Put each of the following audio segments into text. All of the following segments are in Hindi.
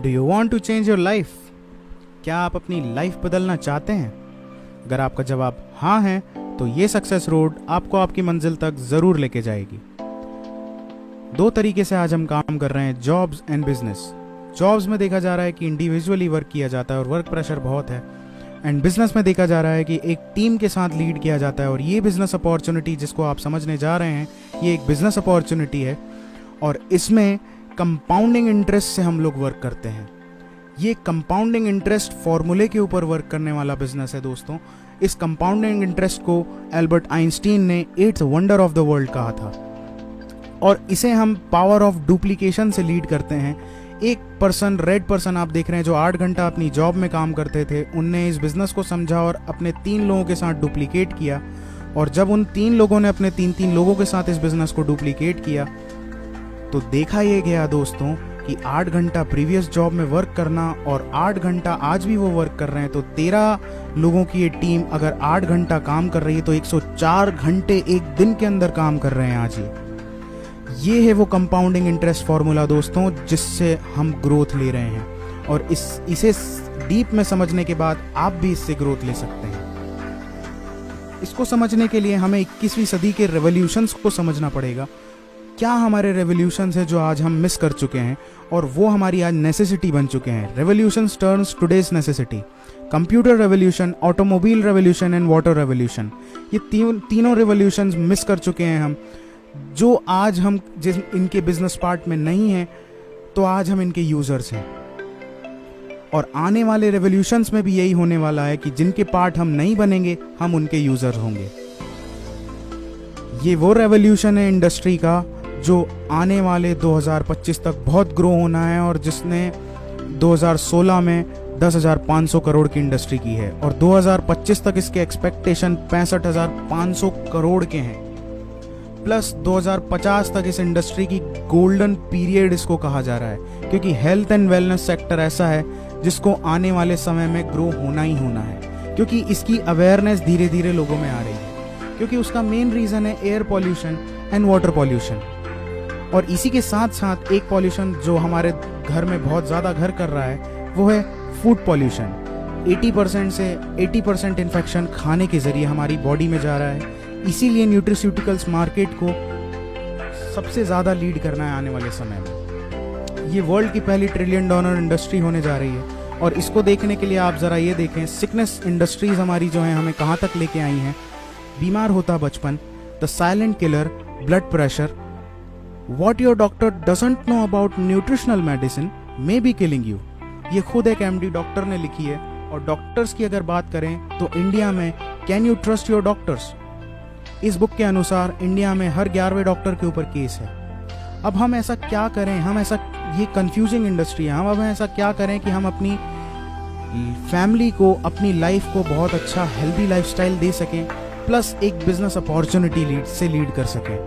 Do you want to change your life? क्या आप अपनी लाइफ बदलना चाहते हैं? अगर आपका जवाब हाँ है तो ये सक्सेस रोड आपको आपकी मंजिल तक ज़रूर लेके जाएगी। दो तरीके से आज हम काम कर रहे हैं, जॉब्स एंड बिजनेस। जॉब्स में देखा जा रहा है कि इंडिविजुअली वर्क किया जाता है और वर्क प्रेशर बहुत है, एंड बिजनेस में देखा जा रहा है कि एक टीम के साथ लीड किया जाता है। और ये बिजनेस अपॉर्चुनिटी जिसको आप समझने जा रहे हैं, ये एक बिजनेस अपॉर्चुनिटी है और इसमें कंपाउंडिंग इंटरेस्ट से हम लोग वर्क करते हैं। ये कंपाउंडिंग इंटरेस्ट फॉर्मूले के ऊपर वर्क करने वाला बिजनेस है दोस्तों। इस कंपाउंडिंग इंटरेस्ट को एल्बर्ट आइंस्टीन ने 8th wonder of the world कहा था और इसे हम पावर ऑफ डुप्लीकेशन से लीड करते हैं। एक पर्सन, रेड पर्सन आप देख रहे हैं, जो 8 घंटा अपनी जॉब में काम करते थे, उनने इस बिजनेस को समझा और अपने 3 लोगों के साथ डुप्लीकेट किया। और जब उन 3 लोगों ने अपने 3 लोगों के साथ इस बिजनेस को डुप्लीकेट किया तो देखा ये गया दोस्तों कि 8 घंटा प्रीवियस जॉब में वर्क करना और 8 घंटा आज भी वो वर्क कर रहे हैं, तो 13 लोगों की ये टीम अगर 8 घंटा काम कर रही है तो 104 घंटे एक दिन के अंदर काम कर रहे हैं आज ये है वो कंपाउंडिंग इंटरेस्ट फॉर्मूला दोस्तों, जिससे हम ग्रोथ ले रहे हैं। और इसे डीप में समझने के बाद आप भी इससे ग्रोथ ले सकते हैं। इसको समझने के लिए हमें 21वीं सदी के रेवोल्यूशंस को समझना पड़ेगा। क्या हमारे रेवोल्यूशंस है जो आज हम मिस कर चुके हैं और वो हमारी आज नेसेसिटी बन चुके हैं। Revolutions turns today's necessity. Computer revolution, automobile revolution and water revolution, ये तीनों रेवोल्यूशंस मिस कर चुके हैं हम, जो आज हम जिस इनके बिजनेस पार्ट में नहीं हैं, तो आज हम इनके यूजर्स हैं। और आने वाले रेवोल्यूशंस में भी यही होने वाला है कि जिनके पार्ट हम नहीं बनेंगे, हम उनके यूजर होंगे। ये वो रेवोल्यूशन है इंडस्ट्री का जो आने वाले 2025 तक बहुत ग्रो होना है और जिसने 2016 में 10,500 करोड़ की इंडस्ट्री की है और 2025 तक इसके एक्सपेक्टेशन 65,500 करोड़ के हैं। प्लस 2050 तक इस इंडस्ट्री की गोल्डन पीरियड इसको कहा जा रहा है, क्योंकि हेल्थ एंड वेलनेस सेक्टर ऐसा है जिसको आने वाले समय में ग्रो होना ही होना है, क्योंकि इसकी अवेयरनेस धीरे धीरे लोगों में आ रही है, क्योंकि उसका मेन रीजन है air pollution and water pollution. और इसी के साथ साथ एक पॉल्यूशन जो हमारे घर में बहुत ज़्यादा घर कर रहा है वो है फूड पॉल्यूशन। 80% से 80% इन्फेक्शन खाने के जरिए हमारी बॉडी में जा रहा है। इसीलिए न्यूट्रिस्यूटिकल्स मार्केट को सबसे ज़्यादा लीड करना है आने वाले समय में। ये वर्ल्ड की पहली $1 ट्रिलियन इंडस्ट्री होने जा रही है। और इसको देखने के लिए आप ज़रा ये देखें, सिकनेस इंडस्ट्रीज हमारी जो हैं हमें कहाँ तक लेके आई हैं। बीमार होता बचपन, the silent killer, blood pressure. What your doctor doesn't know about nutritional medicine may be killing you। ये खुद एक MD डॉक्टर ने लिखी है। और डॉक्टर्स की अगर बात करें तो इंडिया में can you trust your doctors, इस बुक के अनुसार इंडिया में हर 11वें डॉक्टर के ऊपर केस है। अब हम ऐसा क्या करें, ये कंफ्यूजिंग इंडस्ट्री है, हम अब ऐसा क्या करें कि हम अपनी फैमिली को, अपनी लाइफ को बहुत अच्छा हेल्दी लाइफस्टाइल दे सकें, प्लस एक बिजनेस अपॉर्चुनिटी लीड कर सकें।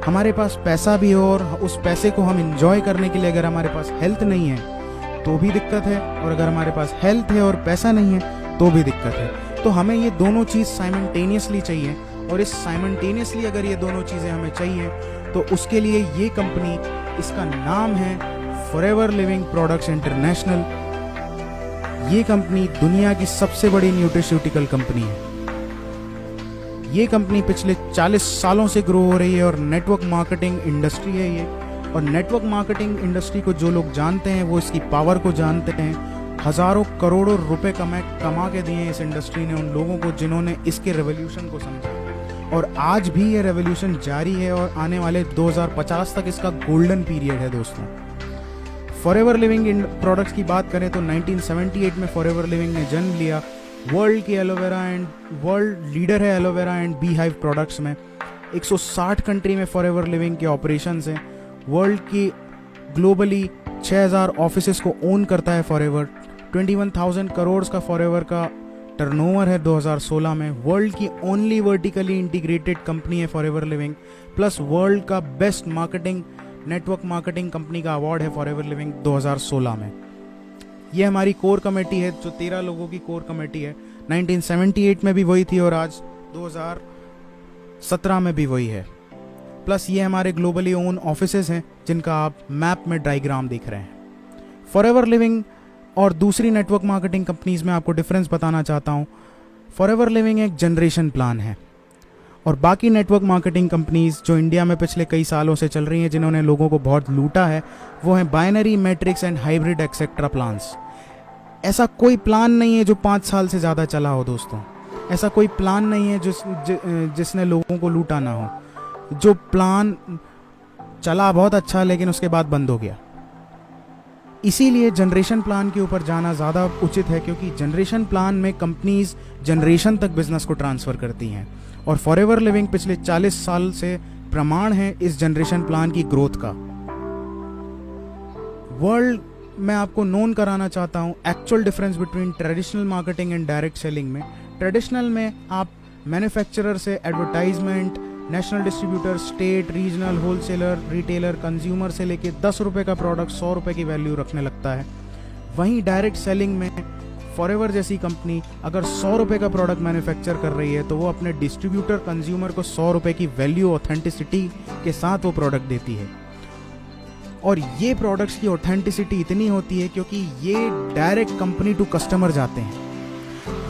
हमारे पास पैसा भी हो और उस पैसे को हम इंजॉय करने के लिए अगर हमारे पास हेल्थ नहीं है तो भी दिक्कत है, और अगर हमारे पास हेल्थ है और पैसा नहीं है तो भी दिक्कत है। तो हमें ये दोनों चीज़ साइमल्टेनियसली चाहिए, और इस साइमल्टेनियसली अगर ये दोनों चीज़ें हमें चाहिए तो उसके लिए ये कंपनी, इसका नाम है फॉरएवर लिविंग प्रोडक्ट्स इंटरनेशनल। ये कंपनी दुनिया की सबसे बड़ी न्यूट्रिस्यूटिकल कंपनी है। ये कंपनी पिछले 40 सालों से ग्रो हो रही है और नेटवर्क मार्केटिंग इंडस्ट्री है ये। और नेटवर्क मार्केटिंग इंडस्ट्री को जो लोग जानते हैं वो इसकी पावर को जानते हैं। हजारों करोड़ों रुपए कमा के दिए इस इंडस्ट्री ने उन लोगों को जिन्होंने इसके रेवोल्यूशन को समझा। और आज भी ये रेवोल्यूशन जारी है और आने वाले 2050 तक इसका गोल्डन पीरियड है दोस्तों। फॉरएवर लिविंग प्रोडक्ट्स की बात करें तो 1978 में फॉरएवर लिविंग ने जन्म लिया। वर्ल्ड की एलोवेरा एंड वर्ल्ड लीडर है aloe vera and bee hive products में। 160 कंट्री में फॉरएवर लिविंग के ऑपरेशंस हैं। वर्ल्ड की ग्लोबली 6000 ऑफिसेस को ओन करता है फॉरएवर। 21,000 करोड़ का फॉरएवर का टर्नओवर है 2016 में। वर्ल्ड की ओनली वर्टिकली इंटीग्रेटेड कंपनी है फॉरएवर लिविंग। प्लस वर्ल्ड का best marketing network marketing company का अवार्ड है फॉरएवर लिविंग 2016 में। ये हमारी कोर कमेटी है जो 13 लोगों की कोर कमेटी है। 1978 में भी वही थी और आज 2017 में भी वही है। प्लस ये हमारे ग्लोबली ओन ऑफिसेज हैं जिनका आप मैप में डायग्राम देख रहे हैं। फॉरएवर लिविंग और दूसरी नेटवर्क मार्केटिंग कंपनीज में आपको डिफरेंस बताना चाहता हूँ। फॉरएवर लिविंग एक जनरेशन प्लान है और बाकी नेटवर्क मार्केटिंग कंपनीज जो इंडिया में पिछले कई सालों से चल रही हैं, जिन्होंने लोगों को बहुत लूटा है, वो हैं binary, matrix and hybrid etcetera plans. ऐसा कोई प्लान नहीं है जो 5 साल से ज़्यादा चला हो दोस्तों। ऐसा कोई प्लान नहीं है जिसने लोगों को लूटा ना हो। जो प्लान चला बहुत अच्छा लेकिन उसके बाद बंद हो गया। इसीलिए जनरेशन प्लान के ऊपर जाना ज़्यादा उचित है, क्योंकि जनरेशन प्लान में कंपनीज जनरेशन तक बिजनेस को ट्रांसफ़र करती हैं और फॉरएवर लिविंग पिछले 40 साल से प्रमाण है इस जनरेशन प्लान की ग्रोथ का। वर्ल्ड मैं आपको नोन कराना चाहता हूँ actual difference between traditional marketing and direct selling में। ट्रेडिशनल में आप मैन्युफैक्चरर से advertisement, national distributor, state, regional, wholesaler, retailer, consumer से लेके 10 रुपये का प्रोडक्ट 100 रुपये की वैल्यू रखने लगता है। वहीं डायरेक्ट सेलिंग में फॉरएवर जैसी कंपनी अगर 100 रुपये का प्रोडक्ट मैन्युफैक्चर कर रही है तो वो अपने डिस्ट्रीब्यूटर, कंज्यूमर को 100 रुपये की वैल्यू, ऑथेंटिसिटी के साथ वो प्रोडक्ट देती है। और ये प्रोडक्ट्स की ऑथेंटिसिटी इतनी होती है क्योंकि ये डायरेक्ट कंपनी टू कस्टमर जाते हैं।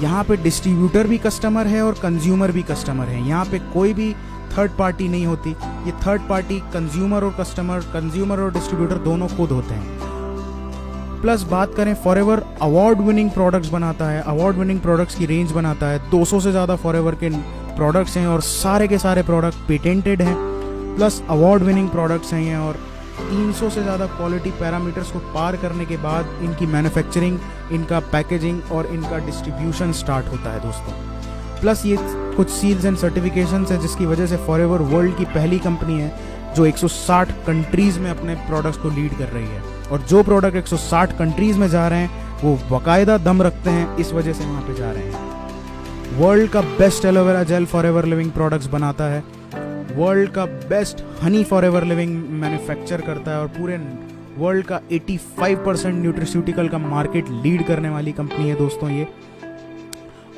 यहाँ पे डिस्ट्रीब्यूटर भी कस्टमर है और कंज्यूमर भी कस्टमर है। यहाँ पे कोई भी थर्ड पार्टी नहीं होती। ये थर्ड पार्टी कंज्यूमर और कस्टमर, कंज्यूमर और डिस्ट्रीब्यूटर दोनों खुद होते हैं। प्लस बात करें, फॉरएवर अवार्ड विनिंग प्रोडक्ट्स बनाता है। अवार्ड विनिंग प्रोडक्ट्स की रेंज बनाता है। 200 से ज़्यादा फॉरएवर के प्रोडक्ट्स हैं और सारे के सारे प्रोडक्ट पेटेंटेड हैं। प्लस अवार्ड विनिंग प्रोडक्ट्स हैं ये, और 300 से ज़्यादा क्वालिटी पैरामीटर्स को पार करने के बाद इनकी मैन्युफैक्चरिंग, इनका पैकेजिंग और इनका डिस्ट्रीब्यूशन स्टार्ट होता है दोस्तों। प्लस ये कुछ सील्स एंड सर्टिफिकेशंस है जिसकी वजह से फॉरएवर वर्ल्ड की पहली कंपनी है जो 160 कंट्रीज़ में अपने प्रोडक्ट्स को लीड कर रही है। और जो प्रोडक्ट 160 कंट्रीज़ में जा रहे हैं वो बाकायदा दम रखते हैं, इस वजह से वहाँ पे जा रहे हैं। वर्ल्ड का best aloe vera gel forever living products बनाता है। वर्ल्ड का best Honey forever living manufacture करता है और पूरे वर्ल्ड का 85% न्यूट्रिस्यूटिकल का मार्केट लीड करने वाली कंपनी है दोस्तों ये।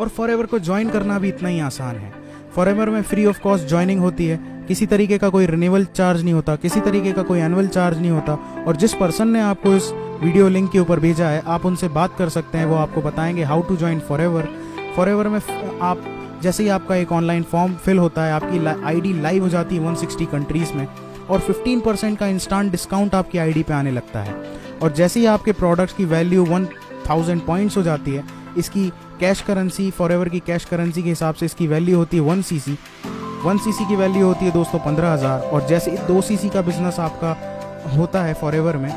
और फॉरएवर को ज्वाइन करना भी इतना ही आसान है। फॉरएवर में फ्री ऑफ कॉस्ट ज्वाइनिंग होती है। किसी तरीके का कोई रिन्यूअल चार्ज नहीं होता, किसी तरीके का कोई एनुअल चार्ज नहीं होता। और जिस पर्सन ने आपको इस वीडियो लिंक के ऊपर भेजा है, आप उनसे बात कर सकते हैं। वो आपको बताएंगे how to join Forever. Forever में आप जैसे ही आपका एक ऑनलाइन फॉर्म फिल होता है, आपकी आईडी लाइव हो जाती है 160 कंट्रीज़ में और 15% का इंस्टेंट डिस्काउंट आपकी आईडी पे आने लगता है। और जैसे ही आपके प्रोडक्ट्स की वैल्यू 1000 पॉइंट्स हो जाती है, इसकी कैश करेंसी, फॉरएवर की कैश करेंसी के हिसाब से इसकी वैल्यू होती है 1 सीसी। 1 सीसी की वैल्यू होती है दोस्तों 15,000। और जैसे 2 सीसी का बिजनेस आपका होता है फॉरएवर में,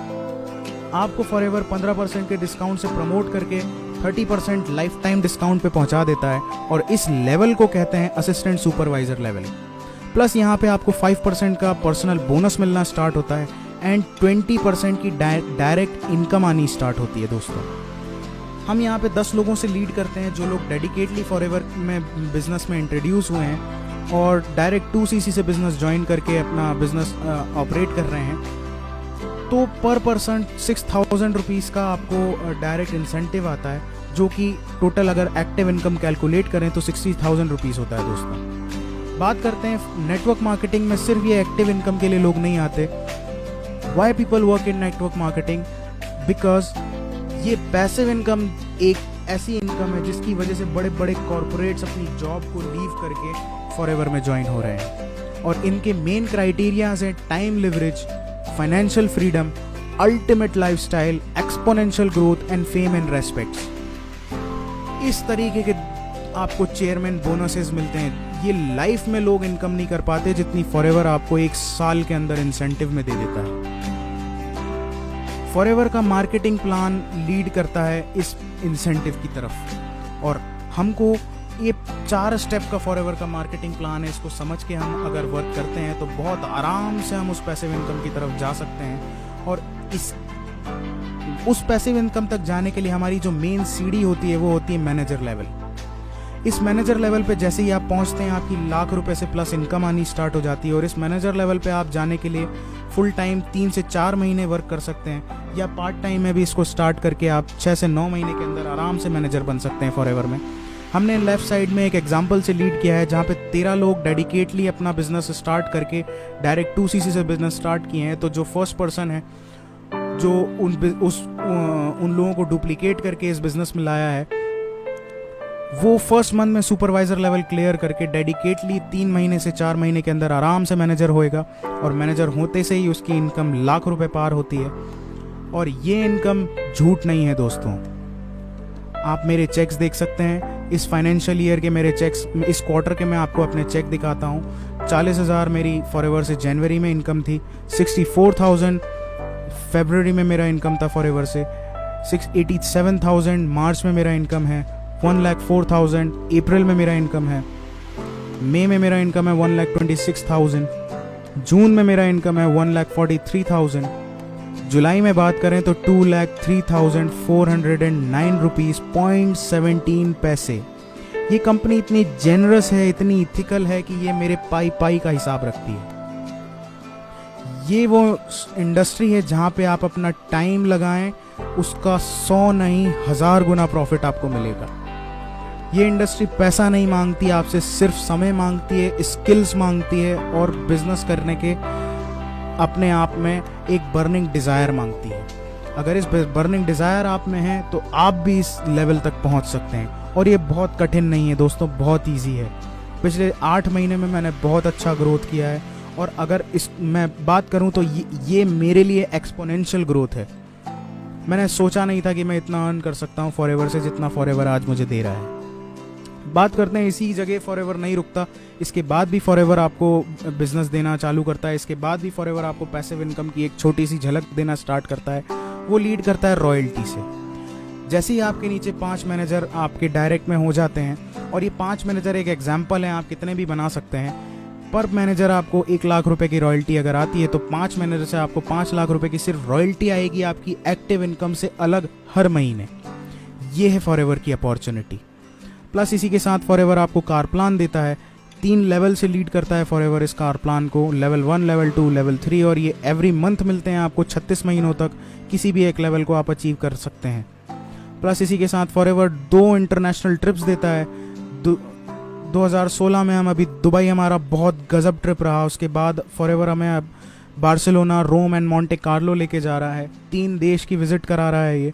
आपको फॉरएवर 15% के डिस्काउंट से प्रमोट करके 30% लाइफ टाइम डिस्काउंट पे पहुंचा देता है। और इस लेवल को कहते हैं असिस्टेंट सुपरवाइजर लेवल। प्लस यहाँ पे आपको 5% का पर्सनल बोनस मिलना स्टार्ट होता है एंड 20% की डायरेक्ट इनकम आनी स्टार्ट होती है दोस्तों। हम यहाँ पे 10 लोगों से लीड करते हैं जो लोग डेडिकेटली फॉरएवर में बिजनेस में इंट्रोड्यूस हुए हैं और डायरेक्ट 2 सीसी से बिजनेस ज्वाइन करके अपना बिजनेस ऑपरेट कर रहे हैं। तो पर पर्सन 6000 रुपीज़ का आपको डायरेक्ट इंसेंटिव आता है, जो कि टोटल अगर एक्टिव इनकम कैलकुलेट करें तो 60,000 रुपीज़ होता है दोस्तों। बात करते हैं नेटवर्क मार्केटिंग में, सिर्फ ये एक्टिव इनकम के लिए लोग नहीं आते। Why people work in network marketing? Because ये पैसिव इनकम एक ऐसी इनकम है जिसकी वजह से बड़े बड़े कॉरपोरेट्स अपनी जॉब को लीव करके फॉरएवर में ज्वाइन हो रहे हैं। और इनके मेन क्राइटेरियाज हैं time leverage, financial freedom, ultimate lifestyle, exponential growth and fame and respects. इस तरीके के आपको चेयरमैन बोनसेस मिलते हैं। ये लाइफ में लोग इनकम नहीं कर पाते जितनी फॉरएवर आपको 1 साल के अंदर इंसेंटिव में दे देता है। फॉरएवर का मार्केटिंग प्लान लीड करता है इस इंसेंटिव की तरफ। और हमको ये 4 स्टेप का फॉरएवर का मार्केटिंग प्लान है। इसको समझ के हम अगर वर्क करते हैं तो बहुत आराम से हम उस पैसिव इनकम की तरफ जा सकते हैं। और उस पैसिव इनकम तक जाने के लिए हमारी जो मेन सीढ़ी होती है वो होती है मैनेजर लेवल। इस मैनेजर लेवल पे जैसे ही आप पहुंचते हैं, आपकी लाख रुपए से प्लस इनकम आनी स्टार्ट हो जाती है। और इस मैनेजर लेवल पे आप जाने के लिए फुल टाइम 3 से 4 महीने वर्क कर सकते हैं, या पार्ट टाइम में भी इसको स्टार्ट करके आप 6 से 9 महीने के अंदर आराम से मैनेजर बन सकते हैं फॉरएवर में। हमने लेफ्ट साइड में एक एग्जांपल से लीड किया है जहाँ पे 13 लोग डेडिकेटली अपना बिजनेस स्टार्ट करके डायरेक्ट 2 सीसी से बिजनेस स्टार्ट किए हैं। तो जो फर्स्ट पर्सन है जो उन लोगों को डुप्लीकेट करके इस बिजनेस में लाया है, वो फर्स्ट मंथ में सुपरवाइजर लेवल क्लियर करके डेडिकेटली 3 महीने से 4 महीने के अंदर आराम से मैनेजर होएगा, और मैनेजर होते से ही उसकी इनकम लाख रुपए पार होती है। और ये इनकम झूठ नहीं है दोस्तों। आप मेरे चेक्स देख सकते हैं, इस फाइनेंशियल ईयर के मेरे चेक्स, इस क्वार्टर के मैं आपको अपने चेक दिखाता हूँ। 40,000 मेरी फॉरएवर से जनवरी में इनकम थी, 64,000 फरवरी में मेरा इनकम था फॉरएवर से, 87,000 मार्च में मेरा इनकम है, 1,04,000 अप्रैल में मेरा इनकम है, मई में मेरा इनकम है 1,26,000, जून में मेरा इनकम है 1,43,000, जुलाई में बात करें तो 2,03,409 रुपीज़ 0.17 पैसे। ये कंपनी इतनी जेनरस है, इतनी इथिकल है कि ये मेरे पाई का हिसाब रखती है। ये वो इंडस्ट्री है जहाँ पे आप अपना टाइम लगाएं, उसका 100 नहीं 1000 गुना प्रॉफिट आपको मिलेगा। ये इंडस्ट्री पैसा नहीं मांगती आपसे, सिर्फ समय मांगती है, स्किल्स मांगती है, और बिजनेस करने के अपने आप में एक बर्निंग डिज़ायर मांगती है। अगर इस बर्निंग डिज़ायर आप में है तो आप भी इस लेवल तक पहुंच सकते हैं। और ये बहुत कठिन नहीं है दोस्तों, बहुत इजी है। पिछले 8 महीने में मैंने बहुत अच्छा ग्रोथ किया है, और अगर मैं बात करूं तो ये मेरे लिए एक्सपोनेंशियल ग्रोथ है। मैंने सोचा नहीं था कि मैं इतना अर्न कर सकता हूं फॉरएवर से, जितना फॉरएवर आज मुझे दे रहा है। बात करते हैं, इसी जगह फॉरएवर नहीं रुकता, इसके बाद भी फॉरएवर आपको बिजनेस देना चालू करता है। इसके बाद भी फॉरएवर आपको पैसिव इनकम की एक छोटी सी झलक देना स्टार्ट करता है। वो लीड करता है रॉयल्टी से। जैसे ही आपके नीचे 5 मैनेजर आपके डायरेक्ट में हो जाते हैं, और ये 5 मैनेजर एक एग्जाम्पल है, आप कितने भी बना सकते हैं। पर मैनेजर आपको 1 लाख रुपए की रॉयल्टी अगर आती है, तो 5 मैनेजर से आपको 5 लाख रुपए की सिर्फ रॉयल्टी आएगी आपकी एक्टिव इनकम से अलग हर महीने। ये है फॉरएवर की अपॉर्चुनिटी। प्लस इसी के साथ फॉरएवर आपको कार प्लान देता है। 3 लेवल से लीड करता है फॉरएवर इस कार प्लान को, लेवल 1, लेवल 2, लेवल 3, और ये एवरी मंथ मिलते हैं आपको 36 महीनों तक। किसी भी एक लेवल को आप अचीव कर सकते हैं। प्लस इसी के साथ फॉरएवर 2 इंटरनेशनल ट्रिप्स देता है। 2016 में हम अभी दुबई, हमारा बहुत गजब ट्रिप रहा। उसके बाद फॉरएवर हमें अब Barcelona, Rome and Monte Carlo लेके जा रहा है। 3 देश की विजिट करा रहा है। ये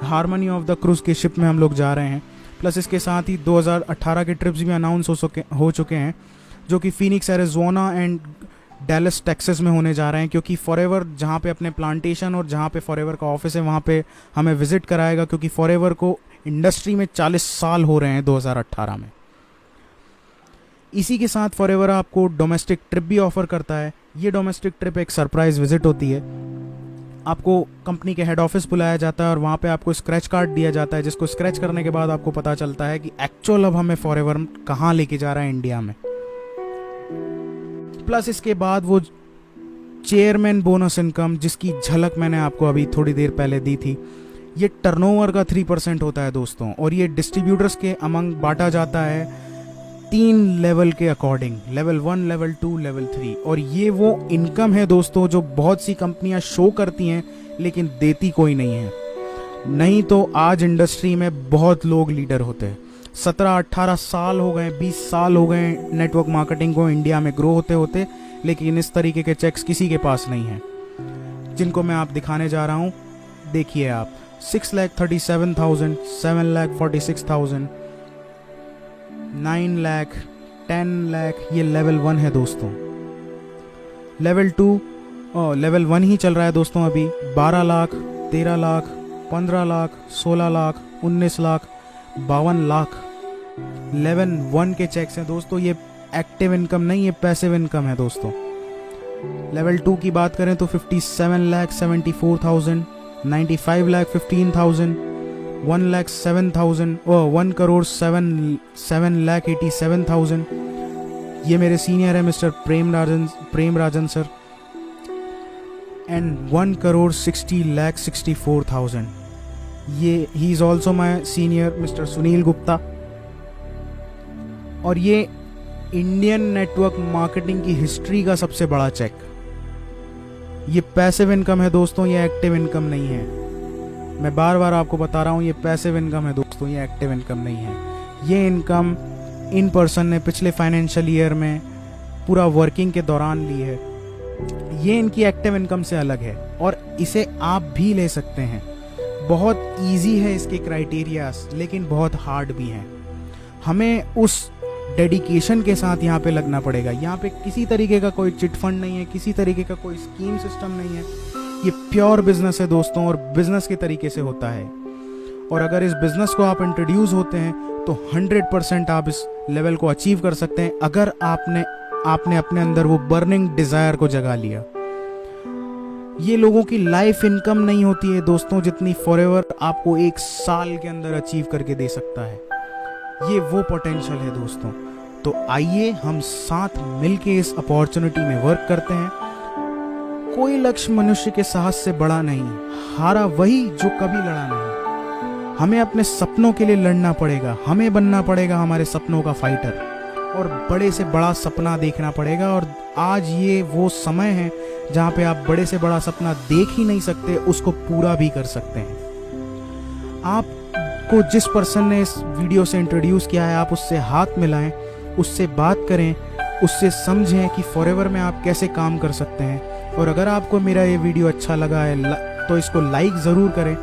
हारमनी ऑफ द क्रूज के शिप में हम लोग जा रहे हैं। प्लस इसके साथ ही 2018 के ट्रिप्स भी अनाउंस हो चुके हैं, जो कि Phoenix Arizona and Dallas Texas में होने जा रहे हैं। क्योंकि फॉरएवर जहाँ पे अपने प्लांटेशन और जहाँ पे फॉरएवर का ऑफिस है, वहाँ पे हमें विजिट कराएगा। क्योंकि फॉरएवर को इंडस्ट्री में 40 साल हो रहे हैं 2018 में। इसी के साथ फॉरएवर आपको डोमेस्टिक ट्रिप भी ऑफर करता है। ये डोमेस्टिक ट्रिप एक सरप्राइज विजिट होती है। आपको कंपनी के हेड ऑफिस बुलाया जाता है, और वहाँ पे आपको स्क्रैच कार्ड दिया जाता है, जिसको स्क्रैच करने के बाद आपको पता चलता है कि एक्चुअल अब हमें फॉरएवर कहाँ लेके जा रहा है इंडिया में। प्लस इसके बाद वो चेयरमैन बोनस इनकम, जिसकी झलक मैंने आपको अभी थोड़ी देर पहले दी थी, ये टर्नओवर का 3% होता है दोस्तों। और ये डिस्ट्रीब्यूटर्स के अमंग बांटा जाता है 3 लेवल के अकॉर्डिंग, लेवल 1, लेवल 2, लेवल 3। और ये वो इनकम है दोस्तों जो बहुत सी कंपनियां शो करती हैं लेकिन देती कोई नहीं है। नहीं तो आज इंडस्ट्री में बहुत लोग लीडर होते हैं। 17-18 साल हो गए, 20 साल हो गए नेटवर्क मार्केटिंग को इंडिया में ग्रो होते होते, लेकिन इस तरीके के चेक्स किसी के पास नहीं हैं, जिनको मैं आप दिखाने जा रहा हूँ। देखिए आप, 6,37,000, 7,46,000, 9 लाख, 10 लाख, ये लेवल 1 है दोस्तों। लेवल 2 लेवल 1 ही चल रहा है दोस्तों अभी। 12 लाख, 13 लाख, 15 लाख, 16 लाख, 19 लाख, 52 लाख लेवल 1 के चेक्स हैं दोस्तों। ये एक्टिव इनकम नहीं, ये पैसिव इनकम है दोस्तों। लेवल 2 की बात करें तो 57,74,000, 95,15,000, 1,07,000, 1,07,87,000। ये मेरे सीनियर है mister Prem Rajan sir, and 1,60,64,000। ये he is also my senior mister Sunil Gupta. और ये इंडियन नेटवर्क मार्केटिंग की हिस्ट्री का सबसे बड़ा चेक। ये पैसिव इनकम है दोस्तों, ये एक्टिव इनकम नहीं है। मैं बार बार आपको बता रहा हूँ, ये पैसिव इनकम है दोस्तों, ये एक्टिव इनकम नहीं है। ये इनकम इन पर्सन ने पिछले फाइनेंशियल ईयर में पूरा वर्किंग के दौरान ली है। ये इनकी एक्टिव इनकम से अलग है। और इसे आप भी ले सकते हैं। बहुत इजी है इसके क्राइटेरियाज, लेकिन बहुत हार्ड भी हैं। हमें उस डेडिकेशन के साथ यहाँ पे लगना पड़ेगा। यहाँ पे किसी तरीके का कोई चिट फंड नहीं है, किसी तरीके का कोई स्कीम सिस्टम नहीं है। ये प्योर बिजनेस है दोस्तों, और बिजनेस के तरीके से होता है। और अगर इस बिजनेस को आप इंट्रोड्यूस होते हैं तो 100% आप इस लेवल को अचीव कर सकते हैं, अगर आपने अपने अंदर वो बर्निंग डिजायर को जगा लिया। ये लोगों की लाइफ इनकम नहीं होती है दोस्तों जितनी फॉरएवर आपको 1 साल के अंदर अचीव करके दे सकता है। ये वो पोटेंशियल है दोस्तों। तो आइए हम साथ मिलके इस अपॉर्चुनिटी में वर्क करते हैं। कोई लक्ष्य मनुष्य के साहस से बड़ा नहीं, हारा वही जो कभी लड़ा नहीं। हमें अपने सपनों के लिए लड़ना पड़ेगा, हमें बनना पड़ेगा हमारे सपनों का फाइटर, और बड़े से बड़ा सपना देखना पड़ेगा। और आज ये वो समय है जहाँ पे आप बड़े से बड़ा सपना देख ही नहीं सकते, उसको पूरा भी कर सकते हैं। आपको जिस पर्सन ने इस वीडियो से इंट्रोड्यूस किया है, आप उससे हाथ मिलाएं, उससे बात करें, उससे समझें कि फॉरएवर में आप कैसे काम कर सकते हैं। और अगर आपको मेरा ये वीडियो अच्छा लगा है तो इसको लाइक ज़रूर करें,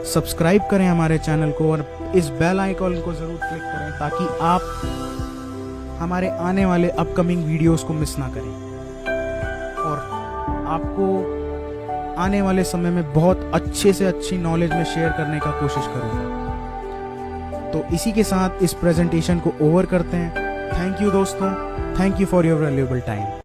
सब्सक्राइब करें हमारे चैनल को, और इस बेल आइकॉन को ज़रूर क्लिक करें ताकि आप हमारे आने वाले अपकमिंग वीडियोस को मिस ना करें। और आपको आने वाले समय में बहुत अच्छे से अच्छी नॉलेज में शेयर करने का कोशिश करूँगा। तो इसी के साथ इस प्रेजेंटेशन को ओवर करते हैं। थैंक यू दोस्तों, thank you for your valuable time.